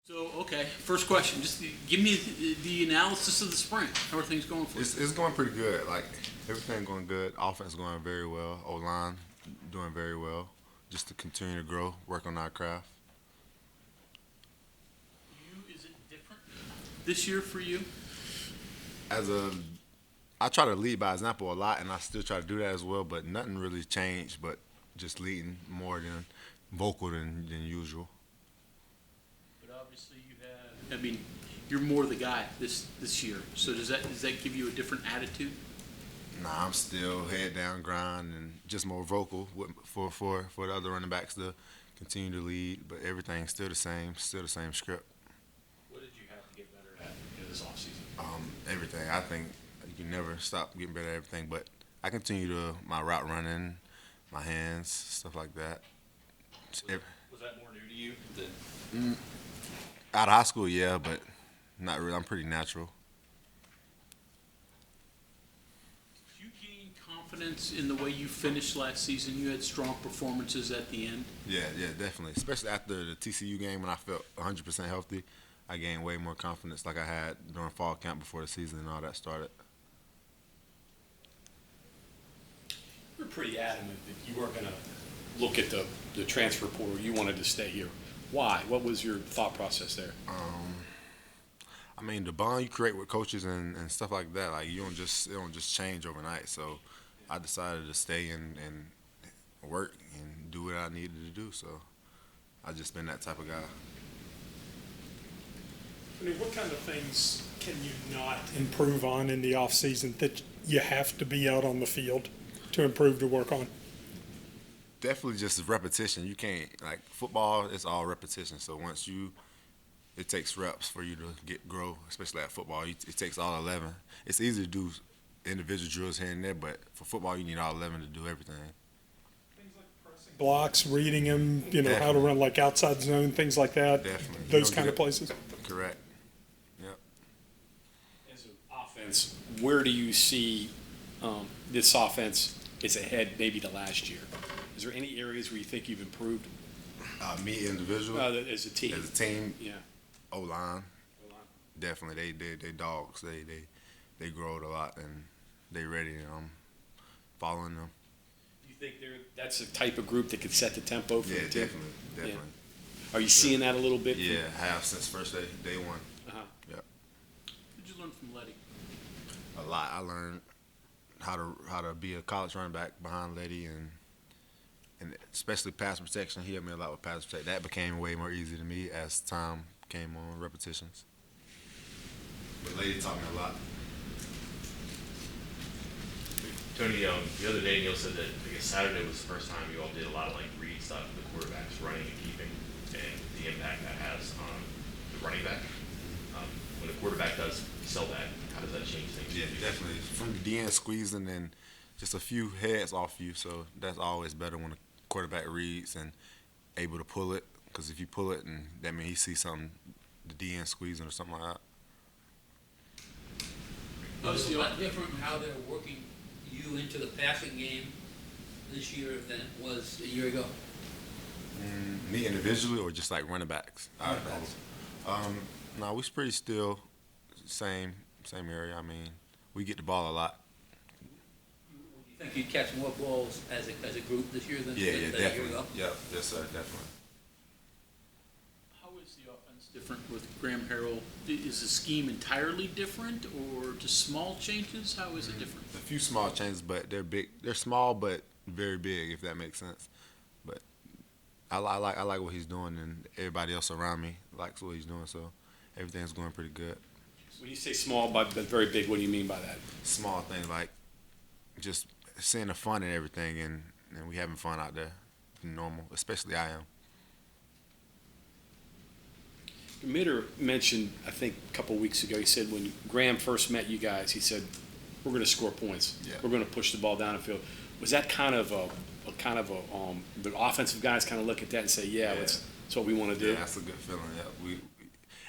So, okay, first question. Just give me the analysis of the spring. How are things going for you? It's going pretty good. Like everything going good. Offense going very well. O line doing very well. Just to continue to grow, work on our craft. Is it different this year for you? As a, I try to lead by example a lot, and I still try to do that as well. But nothing really changed. But just leading more than vocal than usual. But obviously you have. I mean, you're more the guy this year. So does that give you a different attitude? Nah, I'm still head down, grind, and just more vocal for the other running backs to continue to lead. But everything's still the same script. What did you have to get better at this offseason? Everything. I think you can never stop getting better at everything. But I continue to my route running, my hands, stuff like that. Was that more new to you than Out of high school, yeah, but not really. I'm pretty natural. Did you gain confidence in the way you finished last season? You had strong performances at the end. Yeah, definitely. Especially after the TCU game when I felt 100% healthy, I gained way more confidence like I had during fall camp before the season and all that started. you were pretty adamant that you weren't going to look at the transfer portal. You wanted to stay here. Why? What was your thought process there? I mean, the bond you create with coaches and stuff like that, like it don't just change overnight. So I decided to stay and work and do what I needed to do. So I just been that type of guy. I mean, what kind of things can you not improve on in the off season that you have to be out on the field to improve to work on? Definitely just repetition. You can't, like, football, it's all repetition. So it takes reps for you to grow, especially at football. It takes all 11. It's easy to do individual drills here and there, but for football, you need all 11 to do everything. Things like pressing blocks, reading them, how to Definitely. run like outside zone, things like that. Definitely. You Those don't kind get of places. Correct. Yep. As an offense, where do you see this offense is ahead maybe to last year? Is there any areas where you think you've improved Me individually, as a team? as a team, Yeah. O-line, definitely. They dogs. They grow it a lot, and they ready, and I'm following them. Do you think that's the type of group that could set the tempo for Yeah, the team? definitely. Are you seeing that a little bit? Yeah, have since first day one. Uh-huh. Yep. What did you learn from Letty? A lot. I learned how to be a college running back behind Letty and especially pass protection. He helped me a lot with pass protection. That became way more easy to me as time came on, repetitions. But Letty taught me a lot. Tony, the other day Neil said that I guess Saturday was the first time you all did a lot of like read stuff with the quarterbacks running and keeping and the impact that has on the running back. When a quarterback does sell that, how does that change things? Yeah, definitely. From the DN squeezing and just a few heads off you, so that's always better when a quarterback reads and able to pull it. Because if you pull it, and that means he sees something, the DN squeezing or something like that. It's a lot different how they're working you into the passing game this year than it was a year ago. Me individually or just like running backs? Running backs. No, we pretty still same area. I mean, we get the ball a lot. Do you think you'd catch more balls as a group this year than Yeah, a year definitely. ago? Yep, yes, sir, definitely. How is the offense different with Graham Harrell? Is the scheme entirely different or just small changes? How is it different? A few small changes, but they're big. They're small, but very big, if that makes sense. But I like what he's doing, and everybody else around me likes what he's doing. So everything's going pretty good. When you say small but very big, what do you mean by that? Small things like just seeing the fun and everything, and we having fun out there. Normal, especially I am. Mitter mentioned, I think a couple of weeks ago, he said when Graham first met you guys, he said, we're going to score points. Yeah. We're going to push the ball down the field. Was that kind of the offensive guys kind of look at that and say, yeah, that's what we want to do? Yeah, that's a good feeling. Yeah,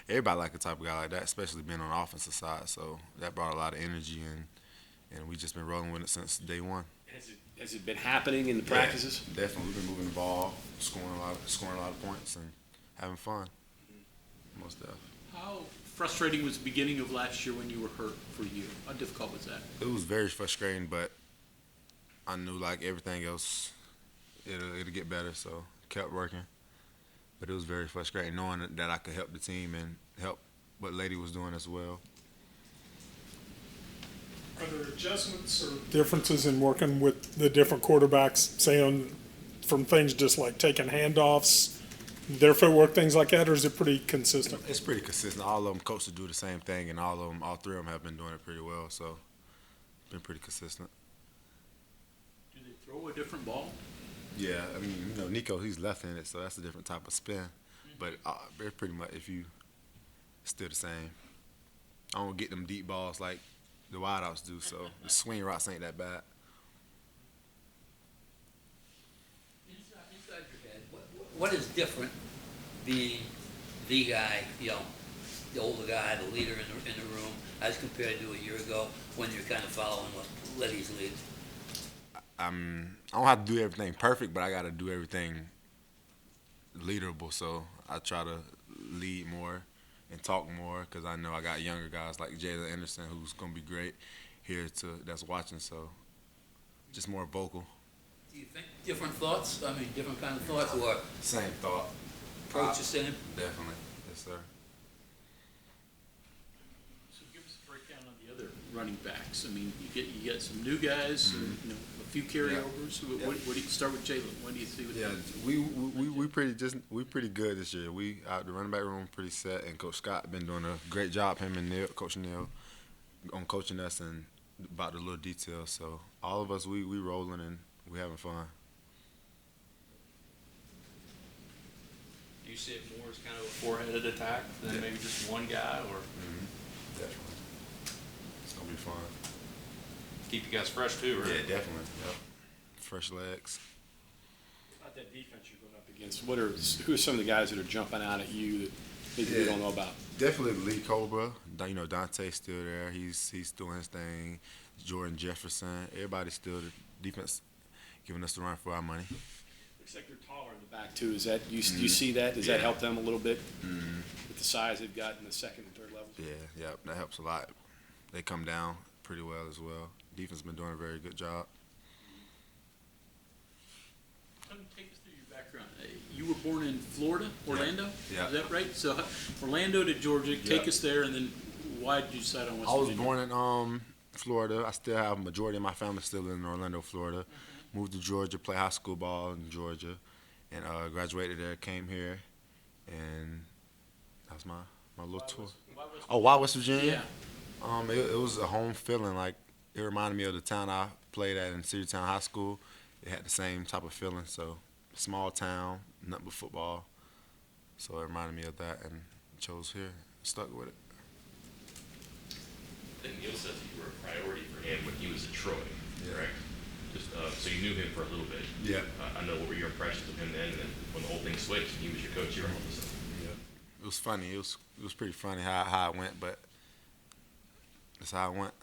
everybody like a type of guy like that, especially being on the offensive side. So that brought a lot of energy, and we just been rolling with it since day one. Has it been happening in the practices? Yeah, definitely. We've been moving the ball, scoring a lot of points, and having fun. most definitely. How frustrating was the beginning of last year when you were hurt for you? How difficult was that? It was very frustrating, but I knew like everything else, it'll get better. So kept working, but it was very frustrating knowing that I could help the team and help what Lady was doing as well. Are there adjustments or differences in working with the different quarterbacks, say from things just like taking handoffs, their footwork, things like that, or is it pretty consistent? It's pretty consistent. All of them coaches do the same thing, and all three of them have been doing it pretty well. So been pretty consistent. Do they throw a different ball? Yeah, I mean, Nico, he's left-handed, so that's a different type of spin. But they're pretty much, still the same. I don't get them deep balls like the wideouts do, so the swing routes ain't that bad. Inside your head, what is different being the guy, the older guy, the leader in the room, as compared to a year ago when you're kind of following what Letty's lead? I don't have to do everything perfect, but I got to do everything leaderable. So I try to lead more and talk more because I know I got younger guys like Jalen Anderson who's going to be great here that's watching. So just more vocal. Do you think different thoughts? I mean, different kind of thoughts, or Same thought. approach the same? Definitely. Yes, sir. So give us a breakdown on the other running backs. I mean, you get some new guys, a few carryovers. Yeah. What do you start with Jalen? What do you see with Yeah, him? we pretty good this year. The running back room pretty set, and Coach Scott been doing a great job. Him and Coach Neal, on coaching us and about the little details. So all of us, we rolling and we having fun. Do you see it more as kind of a four-headed attack than maybe just one guy, or Definitely, it's gonna be fun. keep you guys fresh too, right? Yeah, definitely. Yep. Fresh legs. About that defense you're going up against, who are some of the guys that are jumping out at you that maybe we don't know about? Definitely Lee Cobra. Dante's still there. He's doing his thing. Jordan Jefferson. Everybody's still the defense giving us the run for our money. Looks like they're taller in the back too. Is that you see that? Does that help them a little bit with the size they've got in the second and third levels? Yeah, that helps a lot. They come down pretty well as well. Defense been doing a very good job. Take us through your background. You were born in Florida, Orlando? Yeah. Is that right? So Orlando to Georgia. Take us there, and then why did you decide on West I was Virginia? born in Florida. I still have a majority of my family still in Orlando, Florida. Moved to Georgia, play high school ball in Georgia, and graduated there. Came here, and that was my little tour. Why West Virginia? Yeah. It was a home feeling. Like it reminded me of the town I played at in Cedartown High School. It had the same type of feeling. So small town, nothing but football. So it reminded me of that, and chose here. Stuck with it. I think Neil says you were a priority for him when he was at Troy, Yeah. correct? Just so you knew him for a little bit. Yeah. I know, what were your impressions of him then, and then when the whole thing switched and he was your coach here all of a sudden? It was funny. It was pretty funny how it went, but that's how it went.